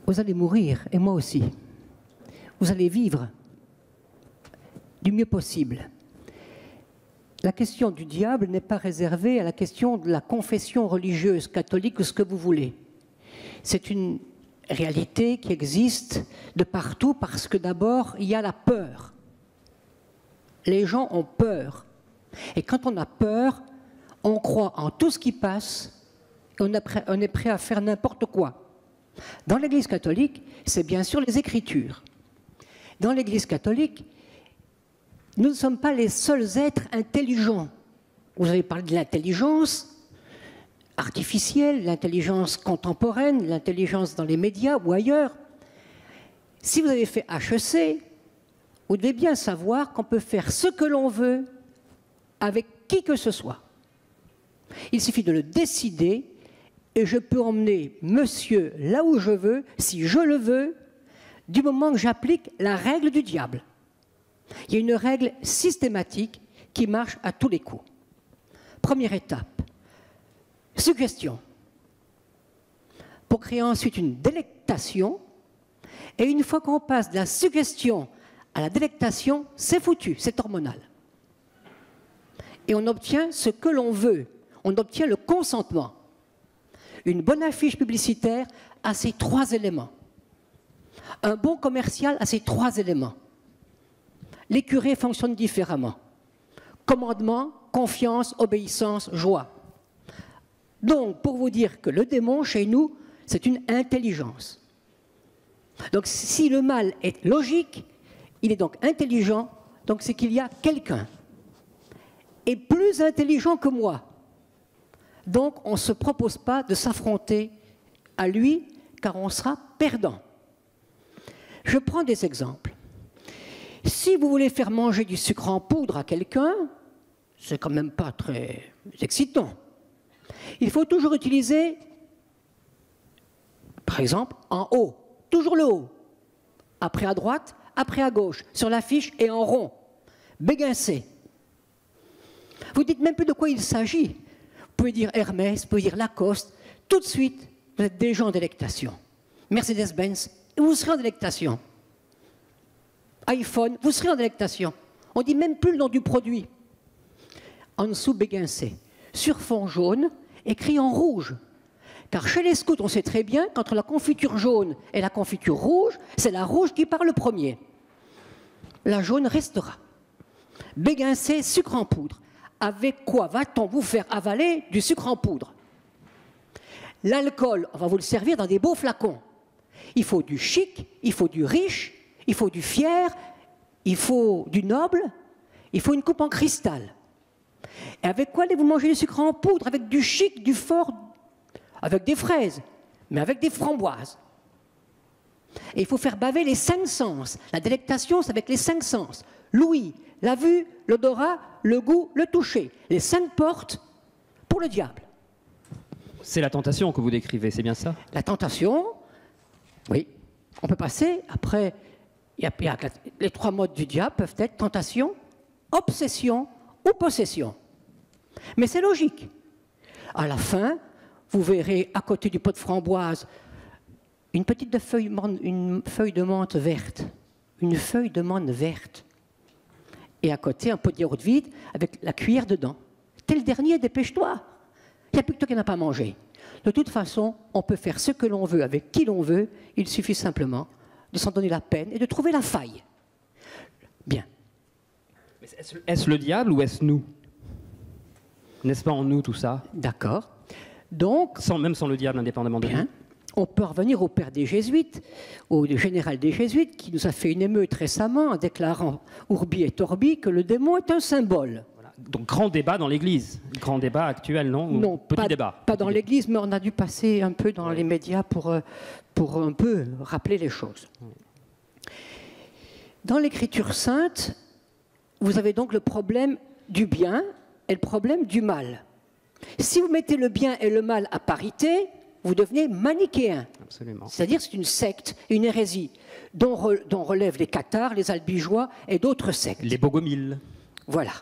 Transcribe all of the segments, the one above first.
vous allez mourir, et moi aussi. Vous allez vivre du mieux possible. La question du diable n'est pas réservée à la question de la confession religieuse, catholique ou ce que vous voulez. C'est une réalité qui existe de partout parce que d'abord, il y a la peur. Les gens ont peur. Et quand on a peur, on croit en tout ce qui passe et on est prêt à faire n'importe quoi. Dans l'Église catholique, c'est bien sûr les Écritures. Dans l'Église catholique, nous ne sommes pas les seuls êtres intelligents. Vous avez parlé de l'intelligence artificielle, l'intelligence contemporaine, l'intelligence dans les médias ou ailleurs. Si vous avez fait HEC, vous devez bien savoir qu'on peut faire ce que l'on veut avec qui que ce soit. Il suffit de le décider et je peux emmener monsieur là où je veux, si je le veux, du moment que j'applique la règle du diable. Il y a une règle systématique qui marche à tous les coups. Première étape, suggestion. Pour créer ensuite une délectation, et une fois qu'on passe de la suggestion à la délectation, c'est foutu, c'est hormonal. Et on obtient ce que l'on veut, on obtient le consentement. Une bonne affiche publicitaire a ces trois éléments. Un bon commercial a ces trois éléments. Les curés fonctionnent différemment. Commandement, confiance, obéissance, joie. Donc, pour vous dire que le démon, chez nous, c'est une intelligence. Donc, si le mal est logique, il est donc intelligent, donc c'est qu'il y a quelqu'un. Et plus intelligent que moi. Donc, on ne se propose pas de s'affronter à lui, car on sera perdant. Je prends des exemples. Si vous voulez faire manger du sucre en poudre à quelqu'un, c'est quand même pas très excitant. Il faut toujours utiliser, par exemple, en haut, toujours le haut. Après à droite, après à gauche, sur l'affiche et en rond. Béguincé. Vous ne dites même plus de quoi il s'agit. Vous pouvez dire Hermès, vous pouvez dire Lacoste. Tout de suite, vous êtes déjà en délectation. Mercedes-Benz, vous serez en délectation. iPhone, vous serez en délectation. On ne dit même plus le nom du produit. En dessous, béguincé. Sur fond jaune, écrit en rouge. Car chez les scouts, on sait très bien qu'entre la confiture jaune et la confiture rouge, c'est la rouge qui part le premier. La jaune restera. Béguincé, sucre en poudre. Avec quoi va-t-on vous faire avaler du sucre en poudre? L'alcool, on va vous le servir dans des beaux flacons. Il faut du chic, il faut du riche, il faut du fier, il faut du noble, il faut une coupe en cristal. Et avec quoi allez-vous manger du sucre en poudre? Avec du chic, du fort, avec des fraises, mais avec des framboises. Et il faut faire baver les cinq sens. La délectation, c'est avec les cinq sens. L'ouïe, la vue, l'odorat, le goût, le toucher. Les cinq portes pour le diable. C'est la tentation que vous décrivez, c'est bien ça? La tentation, oui. On peut passer, après, les trois modes du diable peuvent être tentation, obsession ou possession. Mais c'est logique. À la fin, vous verrez à côté du pot de framboise une petite feuille de menthe verte. Une feuille de menthe verte. Et à côté, un pot de yaourt vide avec la cuillère dedans. T'es le dernier, dépêche-toi. Il n'y a plus que toi qui n'as pas mangé. De toute façon, on peut faire ce que l'on veut avec qui l'on veut. Il suffit simplement de s'en donner la peine et de trouver la faille. Bien. Est-ce le diable ou est-ce nous? N'est-ce pas en nous tout ça? D'accord. Donc, même sans le diable, indépendamment de nous. On peut revenir au père des Jésuites, au général des Jésuites, qui nous a fait une émeute récemment en déclarant Urbi et Orbi que le démon est un symbole. Voilà. Donc grand débat dans l'Église, grand débat actuel, non? Non, petit débat. Pas dans l'Église, mais on a dû passer un peu dans les médias pour un peu rappeler les choses. Dans l'Écriture sainte, vous avez donc le problème du bien et le problème du mal. Si vous mettez le bien et le mal à parité, vous devenez manichéen. Absolument. C'est-à-dire c'est une secte, une hérésie, dont relèvent les cathares, les albigeois et d'autres sectes. Les bogomiles. Voilà.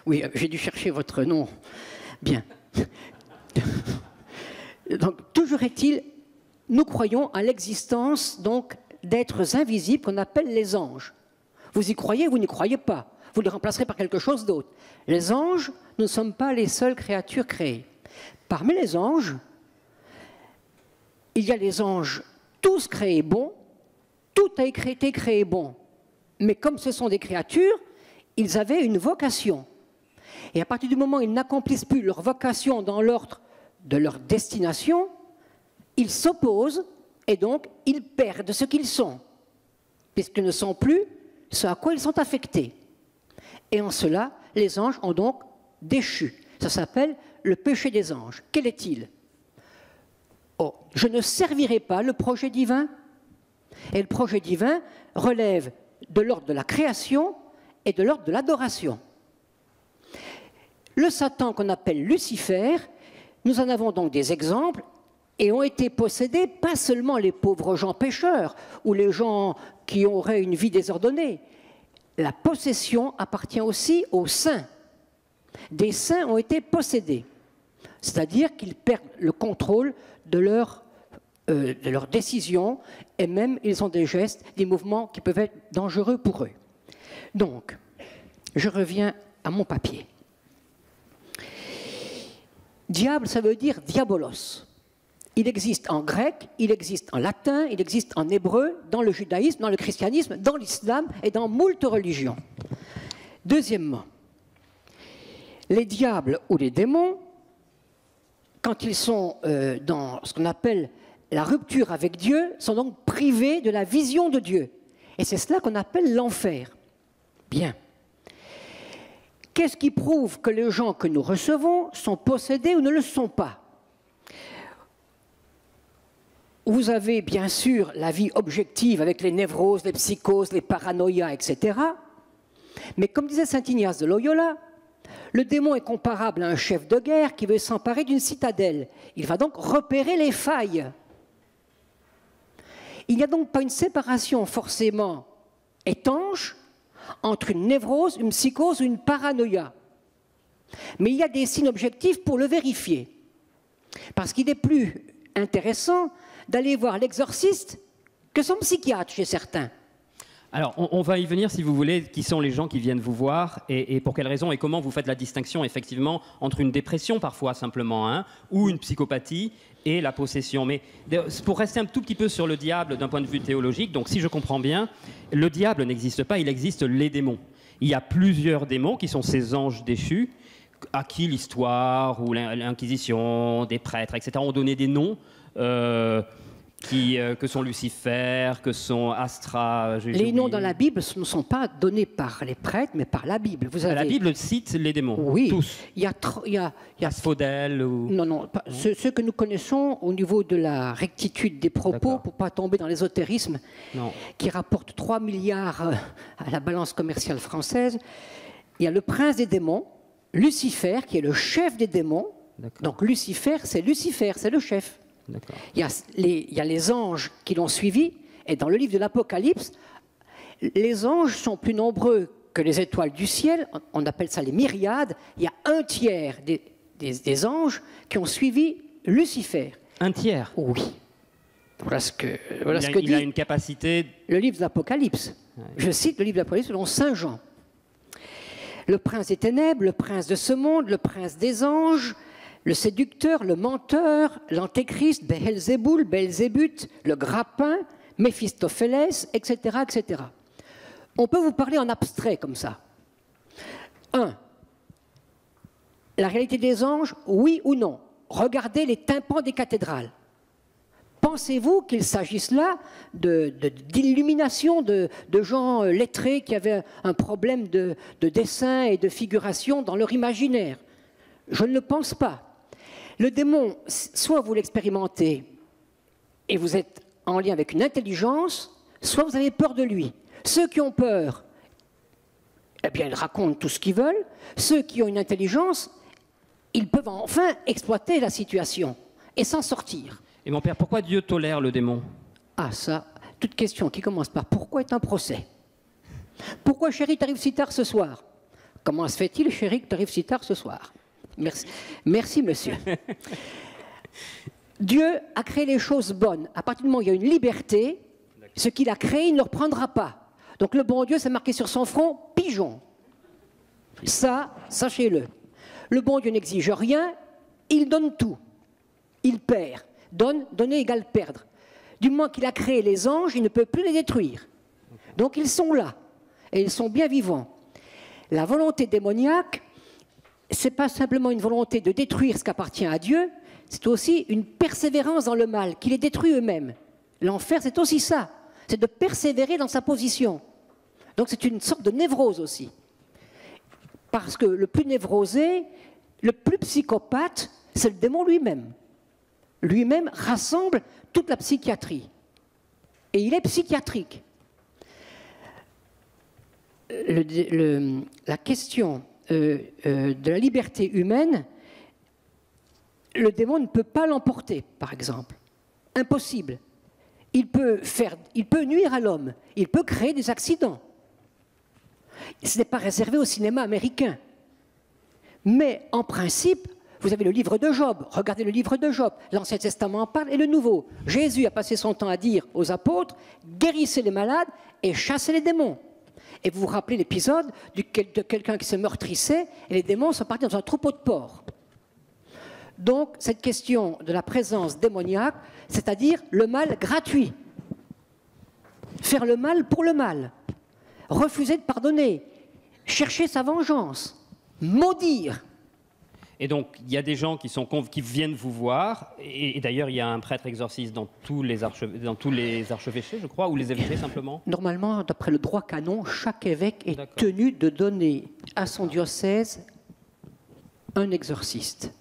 Oui, j'ai dû chercher votre nom. Bien. Donc, toujours est-il nous croyons à l'existence donc d'êtres invisibles qu'on appelle les anges. Vous y croyez, vous n'y croyez pas. Vous les remplacerez par quelque chose d'autre. Les anges, nous ne sommes pas les seules créatures créées. Parmi les anges, il y a les anges tous créés bons, tout a été créé bon. Mais comme ce sont des créatures, ils avaient une vocation. Et à partir du moment où ils n'accomplissent plus leur vocation dans l'ordre de leur destination, ils s'opposent et donc ils perdent ce qu'ils sont, puisqu'ils ne sont plus ce à quoi ils sont affectés. Et en cela, les anges ont donc déchu. Ça s'appelle le péché des anges. Quel est-il? Oh, je ne servirai pas le projet divin. Et le projet divin relève de l'ordre de la création et de l'ordre de l'adoration. Le Satan qu'on appelle Lucifer, nous en avons donc des exemples et ont été possédés pas seulement les pauvres gens pécheurs ou les gens qui auraient une vie désordonnée. La possession appartient aussi aux saints. Des saints ont été possédés, c'est-à-dire qu'ils perdent le contrôle de leurs décisions et même ils ont des gestes, des mouvements qui peuvent être dangereux pour eux. Donc, je reviens à mon papier. Diable, ça veut dire diabolos. Il existe en grec, il existe en latin, il existe en hébreu, dans le judaïsme, dans le christianisme, dans l'islam et dans moult religions. Deuxièmement, les diables ou les démons, quand ils sont dans ce qu'on appelle la rupture avec Dieu, sont donc privés de la vision de Dieu. Et c'est cela qu'on appelle l'enfer. Bien. Qu'est-ce qui prouve que les gens que nous recevons sont possédés ou ne le sont pas? Vous avez bien sûr la vie objective avec les névroses, les psychoses, les paranoïas, etc. Mais comme disait saint Ignace de Loyola, le démon est comparable à un chef de guerre qui veut s'emparer d'une citadelle. Il va donc repérer les failles. Il n'y a donc pas une séparation forcément étanche entre une névrose, une psychose ou une paranoïa. Mais il y a des signes objectifs pour le vérifier. Parce qu'il est plus intéressant d'aller voir l'exorciste que son psychiatre chez certains. Alors, on va y venir, si vous voulez, qui sont les gens qui viennent vous voir et pour quelles raisons et comment vous faites la distinction, effectivement, entre une dépression, parfois, simplement, hein, ou une psychopathie et la possession. Mais pour rester un tout petit peu sur le diable d'un point de vue théologique, donc si je comprends bien, le diable n'existe pas, il existe les démons. Il y a plusieurs démons qui sont ces anges déchus, à qui l'histoire ou l'Inquisition, des prêtres, etc., ont donné des noms que sont Lucifer, que sont Astra. Les noms dans la Bible ne sont pas donnés par les prêtres, mais par la Bible. Vous avez... La Bible cite les démons, oui, tous. Il y a Asphodèle ou... Non, pas, ceux que nous connaissons au niveau de la rectitude des propos, pour ne pas tomber dans l'ésotérisme, qui rapporte 3 milliards à la balance commerciale française. Il y a le prince des démons, Lucifer, qui est le chef des démons. Donc Lucifer, c'est le chef. Il y a les anges qui l'ont suivi, et dans le livre de l'Apocalypse, les anges sont plus nombreux que les étoiles du ciel, on appelle ça les myriades. Il y a 1/3 des anges qui ont suivi Lucifer. 1/3? Oui. Voilà ce que dit il a une capacité... le livre de l'Apocalypse. Ouais. Je cite le livre de l'Apocalypse selon saint Jean. Le prince des ténèbres, le prince de ce monde, le prince des anges, le séducteur, le menteur, l'antéchrist, Beelzéboul, Belzébuth, le grappin, Méphistophélès, etc., etc. On peut vous parler en abstrait comme ça. 1. La réalité des anges, oui ou non? Regardez les tympans des cathédrales. Pensez-vous qu'il s'agisse là d'illumination de gens lettrés qui avaient un problème de dessin et de figuration dans leur imaginaire? Je ne le pense pas. Le démon, soit vous l'expérimentez et vous êtes en lien avec une intelligence, soit vous avez peur de lui. Ceux qui ont peur, eh bien, ils racontent tout ce qu'ils veulent. Ceux qui ont une intelligence, ils peuvent enfin exploiter la situation et s'en sortir. Et mon père, pourquoi Dieu tolère le démon? Ah ça, toute question qui commence par « Pourquoi » est un procès. Pourquoi, chérie, t'arrives si tard ce soir? Comment se fait-il, chérie, que t'arrives si tard ce soir? Merci, merci monsieur. Dieu a créé les choses bonnes. À partir du moment où il y a une liberté, ce qu'il a créé, il ne le reprendra pas. Donc le bon Dieu, c'est marqué sur son front, pigeon. Ça, sachez-le. Le bon Dieu n'exige rien, il donne tout. Il perd. Donner égale perdre. Du moment qu'il a créé les anges, il ne peut plus les détruire. Donc ils sont là. Et ils sont bien vivants. La volonté démoniaque, ce n'est pas simplement une volonté de détruire ce qui appartient à Dieu, c'est aussi une persévérance dans le mal, qui les détruit eux-mêmes. L'enfer, c'est aussi ça. C'est de persévérer dans sa position. Donc c'est une sorte de névrose aussi. Parce que le plus névrosé, le plus psychopathe, c'est le démon lui-même. Lui-même rassemble toute la psychiatrie. Et il est psychiatrique. La question de la liberté humaine, le démon ne peut pas l'emporter, par exemple. Impossible. Il peut nuire à l'homme. Il peut créer des accidents. Ce n'est pas réservé au cinéma américain. Mais en principe, vous avez le livre de Job. Regardez le livre de Job. L'Ancien Testament en parle et le Nouveau. Jésus a passé son temps à dire aux apôtres, guérissez les malades et chassez les démons. Et vous vous rappelez l'épisode de quelqu'un qui se meurtrissait et les démons sont partis dans un troupeau de porcs. Donc, cette question de la présence démoniaque, c'est-à-dire le mal gratuit. Faire le mal pour le mal. Refuser de pardonner. Chercher sa vengeance. Maudire. Et donc, il y a des gens qui viennent vous voir, et d'ailleurs, il y a un prêtre exorciste dans tous les archevêchés, je crois, ou les évêchés simplement. Normalement, d'après le droit canon, chaque évêque est tenu de donner à son diocèse un exorciste.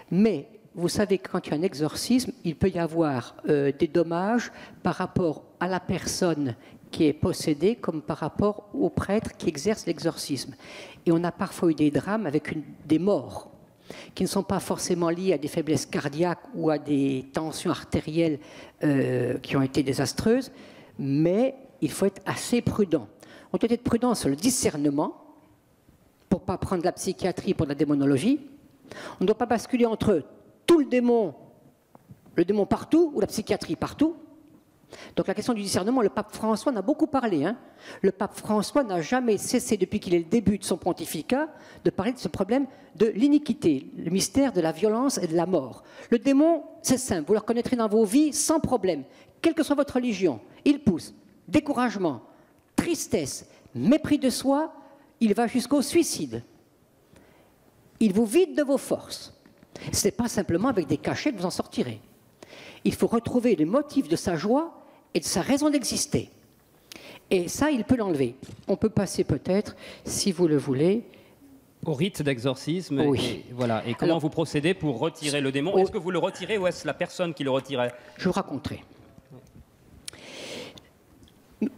Mais vous savez que quand il y a un exorcisme, il peut y avoir des dommages par rapport à la personne qui est possédée comme par rapport au prêtre qui exerce l'exorcisme. Et on a parfois eu des drames avec des morts qui ne sont pas forcément liées à des faiblesses cardiaques ou à des tensions artérielles qui ont été désastreuses, mais il faut être assez prudent. On doit être prudent sur le discernement, pour ne pas prendre la psychiatrie pour la démonologie. On ne doit pas basculer entre tout le démon partout, ou la psychiatrie partout. Donc la question du discernement, le pape François en a beaucoup parlé. Le pape François n'a jamais cessé, depuis qu'il est le début de son pontificat, de parler de ce problème de l'iniquité, le mystère de la violence et de la mort. Le démon, c'est simple, vous le reconnaîtrez dans vos vies sans problème, quelle que soit votre religion. Il pousse découragement, tristesse, mépris de soi, il va jusqu'au suicide. Il vous vide de vos forces. Ce n'est pas simplement avec des cachets que vous en sortirez. Il faut retrouver les motifs de sa joie et de sa raison d'exister. Et ça, il peut l'enlever. On peut passer peut-être, si vous le voulez, au rite d'exorcisme. Oui. Et, voilà. Et comment vous procédez pour retirer le démon? Est-ce que vous le retirez ou est-ce la personne qui le retirait? Je vous raconterai.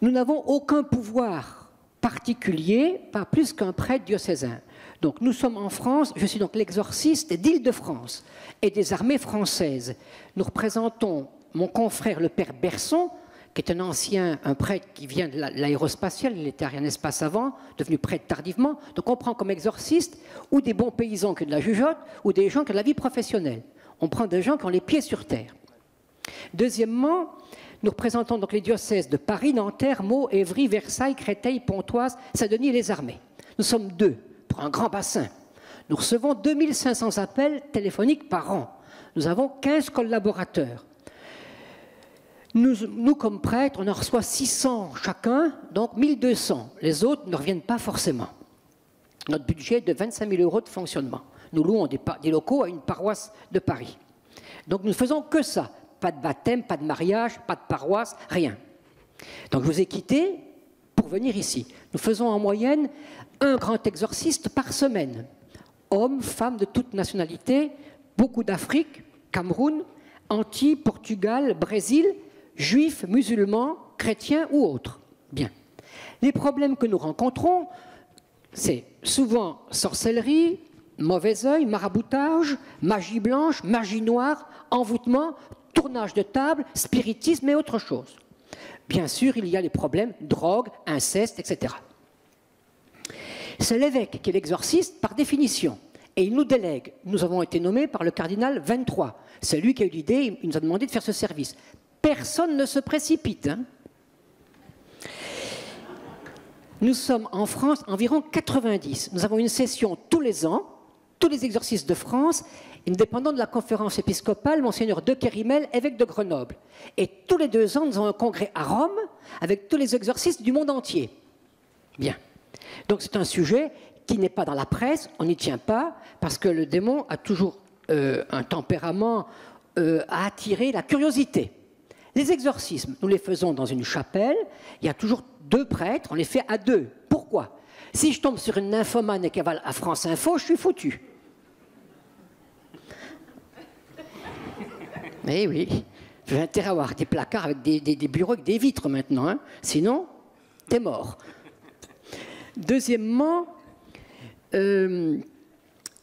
Nous n'avons aucun pouvoir particulier, pas plus qu'un prêtre diocésain. Donc nous sommes en France, je suis donc l'exorciste d'Île-de-France et des armées françaises. Nous représentons mon confrère le père Berson, qui est un prêtre qui vient de l'aérospatiale, il était Arianespace avant, devenu prêtre tardivement. Donc on prend comme exorciste ou des bons paysans qui ont de la jugeote, ou des gens qui ont de la vie professionnelle. On prend des gens qui ont les pieds sur terre. Deuxièmement, nous représentons donc les diocèses de Paris, Nanterre, Meaux, Évry, Versailles, Créteil, Pontoise, Saint-Denis et les armées. Nous sommes 2 pour un grand bassin. Nous recevons 2500 appels téléphoniques par an. Nous avons 15 collaborateurs. Nous, comme prêtres, on en reçoit 600 chacun, donc 1200. Les autres ne reviennent pas forcément. Notre budget est de 25 000 € de fonctionnement. Nous louons des locaux à une paroisse de Paris. Donc nous ne faisons que ça. Pas de baptême, pas de mariage, pas de paroisse, rien. Donc je vous ai quitté pour venir ici. Nous faisons en moyenne un grand exorciste par semaine. Hommes, femmes de toute nationalité, beaucoup d'Afrique, Cameroun, Antilles, Portugal, Brésil, juifs, musulmans, chrétiens ou autres. Bien. Les problèmes que nous rencontrons, c'est souvent sorcellerie, mauvais œil, maraboutage, magie blanche, magie noire, envoûtement, tournage de table, spiritisme et autre chose. Bien sûr, il y a les problèmes drogue, inceste, etc. C'est l'évêque qui est l'exorciste par définition. Et il nous délègue. Nous avons été nommés par le cardinal 23. C'est lui qui a eu l'idée, il nous a demandé de faire ce service. Personne ne se précipite. Hein. Nous sommes en France environ 90. Nous avons une session tous les ans, tous les exorcistes de France, et nous dépendons de la conférence épiscopale, Monseigneur de Kérimel, évêque de Grenoble. Et tous les 2 ans, nous avons un congrès à Rome avec tous les exorcistes du monde entier. Bien. Donc c'est un sujet qui n'est pas dans la presse, on n'y tient pas, parce que le démon a toujours un tempérament à attirer la curiosité. Les exorcismes, nous les faisons dans une chapelle, il y a toujours 2 prêtres, on les fait à 2. Pourquoi? Si je tombe sur une nymphomane et qu'elle va à France Info, je suis foutu. Mais oui, j'ai intérêt à avoir des placards avec des bureaux avec des vitres maintenant, hein. Sinon, t'es mort. Deuxièmement,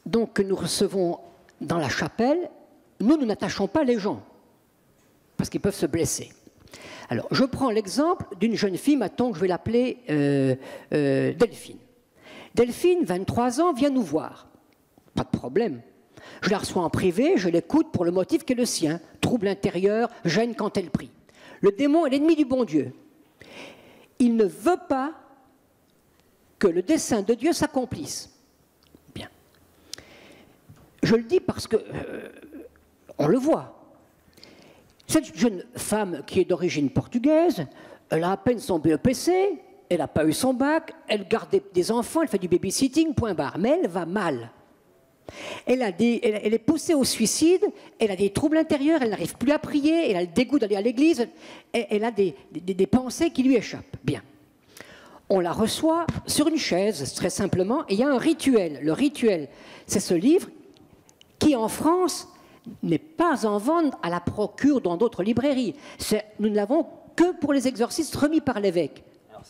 donc nous recevons dans la chapelle, nous n'attachons pas les gens, parce qu'ils peuvent se blesser. Alors, je prends l'exemple d'une jeune fille, maintenant, je vais l'appeler Delphine. Delphine, 23 ans, vient nous voir. Pas de problème. Je la reçois en privé, je l'écoute pour le motif qui est le sien. Trouble intérieur, gêne quand elle prie. Le démon est l'ennemi du bon Dieu. Il ne veut pas que le dessein de Dieu s'accomplisse. Bien. Je le dis parce que on le voit. Cette jeune femme qui est d'origine portugaise, elle a à peine son BEPC, elle n'a pas eu son bac, elle garde des enfants, elle fait du babysitting, point barre. Mais elle va mal. Elle est poussée au suicide, elle a des troubles intérieurs, elle n'arrive plus à prier, elle a le dégoût d'aller à l'église, elle a des pensées qui lui échappent. Bien. On la reçoit sur une chaise, très simplement, et il y a un rituel. Le rituel, c'est ce livre qui, en France, n'est pas en vente à la procure dans d'autres librairies. Nous ne l'avons que pour les exorcistes remis par l'évêque.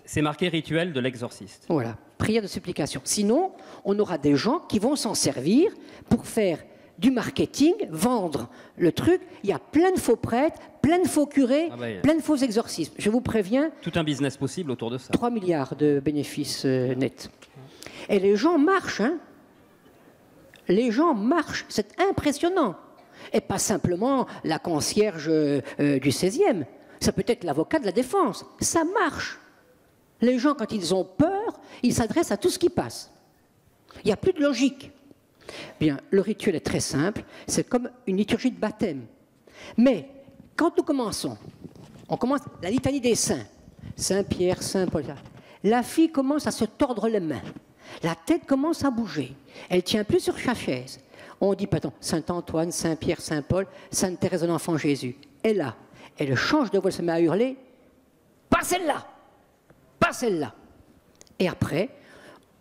C'est marqué rituel de l'exorciste. Voilà, prière de supplication. Sinon, on aura des gens qui vont s'en servir pour faire du marketing, vendre le truc. Il y a plein de faux prêtres, plein de faux curés, plein de faux exorcismes. Je vous préviens. Tout un business possible autour de ça. 3 milliards de bénéfices nets. Et les gens marchent, hein. Les gens marchent, c'est impressionnant. Et pas simplement la concierge du 16e. Ça peut être l'avocat de la défense. Ça marche. Les gens, quand ils ont peur, ils s'adressent à tout ce qui passe. Il n'y a plus de logique. Bien, le rituel est très simple, c'est comme une liturgie de baptême. Mais, quand nous commençons, on commence la litanie des saints, Saint Pierre, Saint Paul, la fille commence à se tordre les mains, la tête commence à bouger, elle ne tient plus sur sa chaise. On dit, pardon, Saint Antoine, Saint Pierre, Saint Paul, Sainte Thérèse de l'Enfant Jésus. Et là, elle change de voix, elle se met à hurler, pas celle-là, pas celle-là. Et après,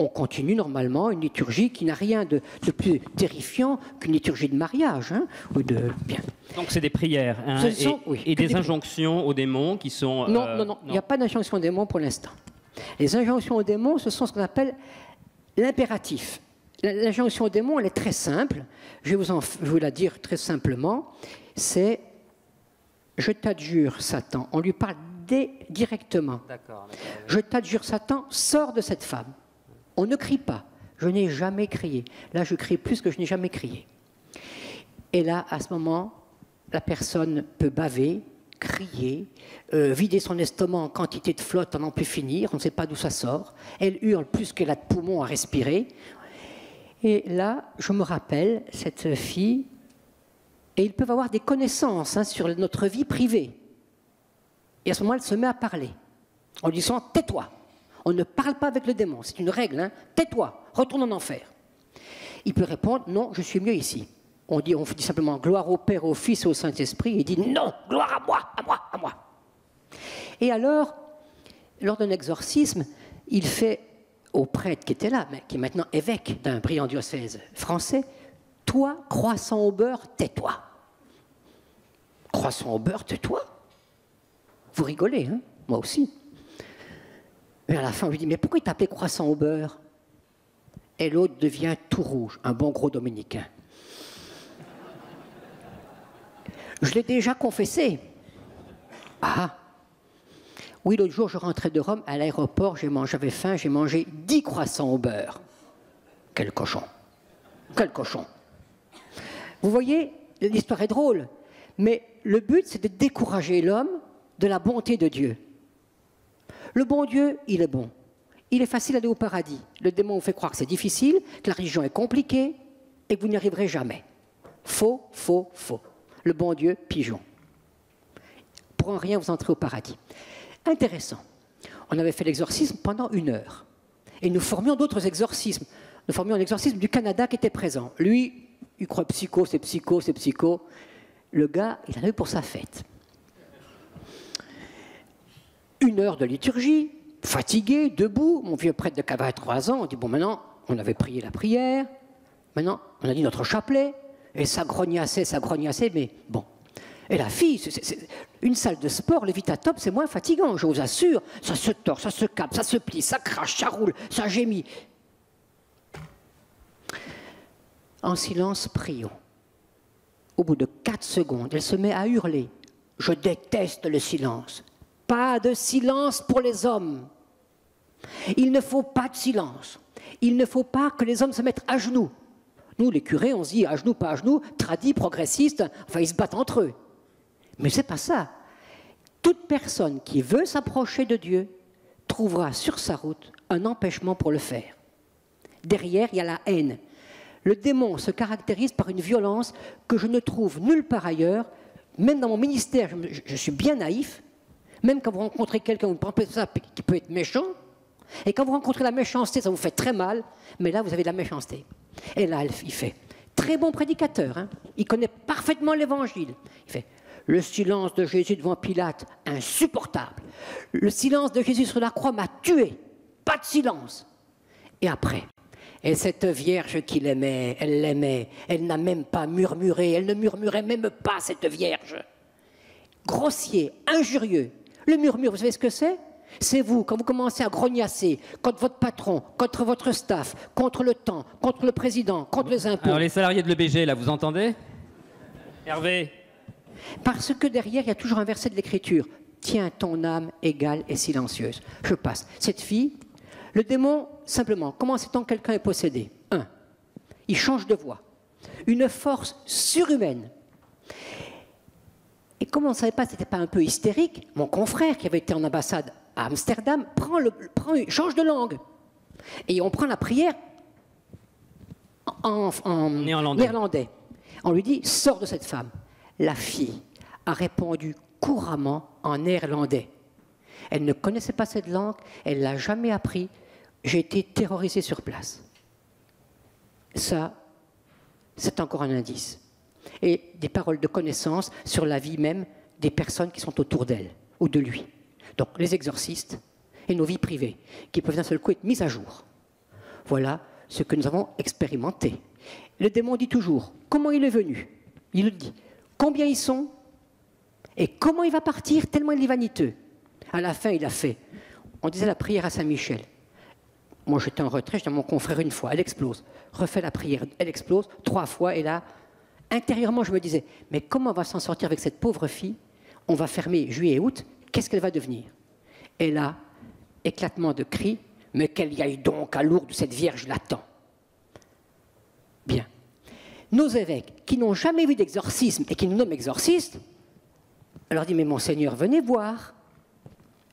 on continue normalement une liturgie qui n'a rien de plus terrifiant qu'une liturgie de mariage. Hein, ou de... Bien. Donc c'est des prières hein, et des injonctions aux démons qui sont... Non, il n'y a pas d'injonction aux démons pour l'instant. Les injonctions aux démons, ce sont ce qu'on appelle l'impératif. L'injonction aux démons, elle est très simple. Je vais vous la dire très simplement. C'est « Je t'adjure, Satan ». On lui parle directement. Je t'adjure, Satan, sors de cette femme. On ne crie pas. Je n'ai jamais crié. Là, je crie plus que je n'ai jamais crié. Et là, à ce moment, la personne peut baver, crier, vider son estomac en quantité de flotte à n'en plus finir. On ne sait pas d'où ça sort. Elle hurle plus qu'elle a de poumons à respirer. Et là, je me rappelle cette fille, et ils peuvent avoir des connaissances hein, sur notre vie privée. Et à ce moment, elle se met à parler. On lui dit « tais-toi ». On ne parle pas avec le démon, c'est une règle. Hein. Tais-toi, retourne en enfer. Il peut répondre, non, je suis mieux ici. On dit simplement, gloire au Père, au Fils et au Saint-Esprit. Il dit, non, gloire à moi, à moi, à moi. Et alors, lors d'un exorcisme, il fait au prêtre qui était là, mais qui est maintenant évêque d'un brillant diocèse français, toi, croissant au beurre, tais-toi. Croissant au beurre, tais-toi. Vous rigolez, hein, moi aussi. Et à la fin, on lui dit, mais pourquoi il t'appelait croissant au beurre? Et l'autre devient tout rouge, un bon gros dominicain. Je l'ai déjà confessé. Ah. Oui, l'autre jour, je rentrais de Rome, à l'aéroport, j'avais faim, j'ai mangé 10 croissants au beurre. Quel cochon. Quel cochon! Vous voyez, l'histoire est drôle, mais le but, c'est de décourager l'homme de la bonté de Dieu. Le bon Dieu, il est bon. Il est facile d'aller au paradis. Le démon vous fait croire que c'est difficile, que la religion est compliquée et que vous n'y arriverez jamais. Faux, faux, faux. Le bon Dieu, pigeon. Pour un rien, vous entrez au paradis. Intéressant. On avait fait l'exorcisme pendant 1 heure. Et nous formions d'autres exorcismes. Nous formions un exorcisme du Canada qui était présent. Lui, il croit psycho, c'est psycho, c'est psycho. Le gars, il en a eu pour sa fête. 1 heure de liturgie, fatigué, debout. Mon vieux prêtre de 83 ans, on dit, bon, maintenant, on avait prié la prière. Maintenant, on a dit notre chapelet. Et ça grognassait, mais bon. Et la fille, une salle de sport, le Vitatop, c'est moins fatigant, je vous assure. Ça se tord, ça se capte, ça se plie, ça crache, ça roule, ça gémit. En silence, prions. Au bout de 4 secondes, elle se met à hurler. Je déteste le silence. Pas de silence pour les hommes. Il ne faut pas de silence. Il ne faut pas que les hommes se mettent à genoux. Nous, les curés, on se dit à genoux, pas à genoux, tradis, progressistes, enfin, ils se battent entre eux. Mais ce n'est pas ça. Toute personne qui veut s'approcher de Dieu trouvera sur sa route un empêchement pour le faire. Derrière, il y a la haine. Le démon se caractérise par une violence que je ne trouve nulle part ailleurs. Même dans mon ministère, je suis bien naïf. Même quand vous rencontrez quelqu'un, vous pensez ça qui peut être méchant. Et quand vous rencontrez la méchanceté, ça vous fait très mal. Mais là, vous avez de la méchanceté. Et là, il fait très bon prédicateur. Hein. Il connaît parfaitement l'évangile. Il fait le silence de Jésus devant Pilate, insupportable. Le silence de Jésus sur la croix m'a tué. Pas de silence. Et après, et cette vierge qu'il aimait, elle n'a même pas murmuré, elle ne murmurait même pas, cette vierge. Grossier, injurieux. Le murmure, vous savez ce que c'est? C'est vous, quand vous commencez à grognasser contre votre patron, contre votre staff, contre le temps, contre le président, contre les impôts. Alors les salariés de l'EBG, là, vous entendez? Hervé? Parce que derrière, il y a toujours un verset de l'Écriture. Tiens ton âme égale et silencieuse. Je passe. Cette fille, le démon, simplement, comment sait-on que quelqu'un est possédé? 1. Il change de voix. Une force surhumaine. Et comme on ne savait pas si c'était pas un peu hystérique, mon confrère qui avait été en ambassade à Amsterdam change de langue. Et on prend la prière en néerlandais. On lui dit, sors de cette femme. La fille a répondu couramment en néerlandais. Elle ne connaissait pas cette langue, elle ne l'a jamais appris. J'ai été terrorisé sur place. Ça, c'est encore un indice. Et des paroles de connaissance sur la vie même des personnes qui sont autour d'elle ou de lui. Donc les exorcistes et nos vies privées qui peuvent d'un seul coup être mises à jour. Voilà ce que nous avons expérimenté. Le démon dit toujours comment il est venu. Il le dit. Combien ils sont et comment il va partir tellement il est vaniteux. À la fin, il a fait. On disait la prière à Saint-Michel. Moi, j'étais en retrait, j'étais à mon confrère 1 fois. Elle explose. Refait la prière. Elle explose 3 fois. Et là, intérieurement, je me disais, mais comment on va s'en sortir avec cette pauvre fille? On va fermer juillet et août. Qu'est-ce qu'elle va devenir? Et là, éclatement de cris. Mais qu'elle y aille donc à Lourdes, cette Vierge l'attend. Bien. Nos évêques, qui n'ont jamais vu d'exorcisme et qui nous nomment exorcistes, on leur dit, mais Monseigneur, venez voir.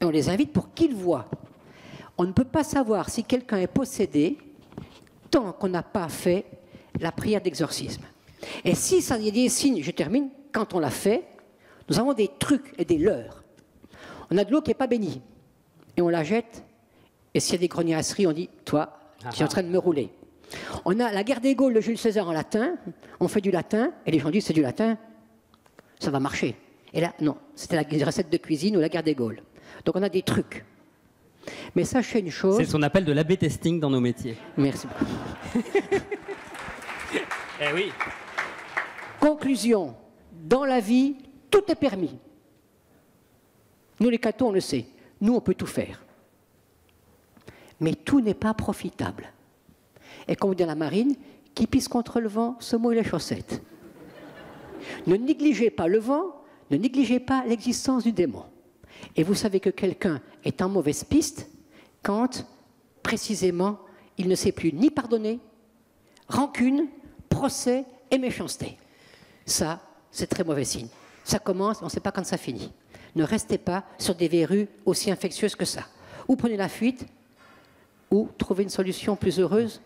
Et on les invite pour qu'ils voient. On ne peut pas savoir si quelqu'un est possédé tant qu'on n'a pas fait la prière d'exorcisme. Et si ça y a des signes, je termine, quand on l'a fait, nous avons des trucs et des leurres. On a de l'eau qui n'est pas bénie. Et on la jette. Et s'il y a des grognasseries, on dit, toi, tu es en train de me rouler. On a la guerre des Gaules de Jules César en latin, on fait du latin, et les gens disent c'est du latin, ça va marcher. Et là, non, c'était la recette de cuisine ou la guerre des Gaules. Donc on a des trucs. Mais sachez une chose... C'est ce qu'on appelle de l'A/B testing dans nos métiers. Merci beaucoup. Eh oui. Conclusion, dans la vie, tout est permis. Nous les cathos, on le sait. Nous, on peut tout faire. Mais tout n'est pas profitable. Et comme on dit à la marine, qui pisse contre le vent, se mouille les chaussettes. Ne négligez pas le vent, ne négligez pas l'existence du démon. Et vous savez que quelqu'un est en mauvaise piste quand, précisément, il ne sait plus ni pardonner, rancune, procès et méchanceté. Ça, c'est très mauvais signe. Ça commence, on ne sait pas quand ça finit. Ne restez pas sur des verrues aussi infectieuses que ça. Ou prenez la fuite, ou trouvez une solution plus heureuse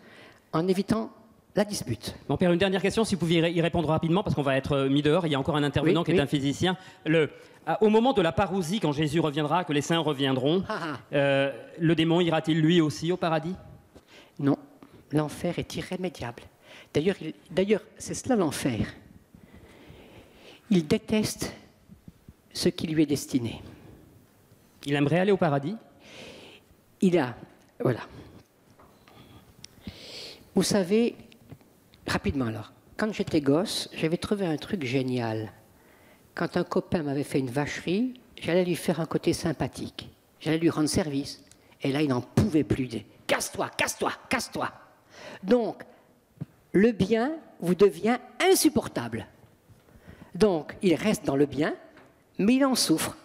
en évitant la dispute. Mon père, une dernière question, si vous pouviez y répondre rapidement, parce qu'on va être mis dehors. Il y a encore un intervenant qui est un physicien. Au moment de la parousie, quand Jésus reviendra, que les saints reviendront, le démon ira-t-il lui aussi au paradis? Non, l'enfer est irrémédiable. D'ailleurs, c'est cela l'enfer. Il déteste ce qui lui est destiné. Il aimerait aller au paradis? Voilà. Vous savez, rapidement alors, quand j'étais gosse, j'avais trouvé un truc génial. Quand un copain m'avait fait une vacherie, j'allais lui faire un côté sympathique. J'allais lui rendre service. Et là, il n'en pouvait plus. Casse-toi, casse-toi, casse-toi. Donc, le bien vous devient insupportable. Donc, il reste dans le bien, mais il en souffre.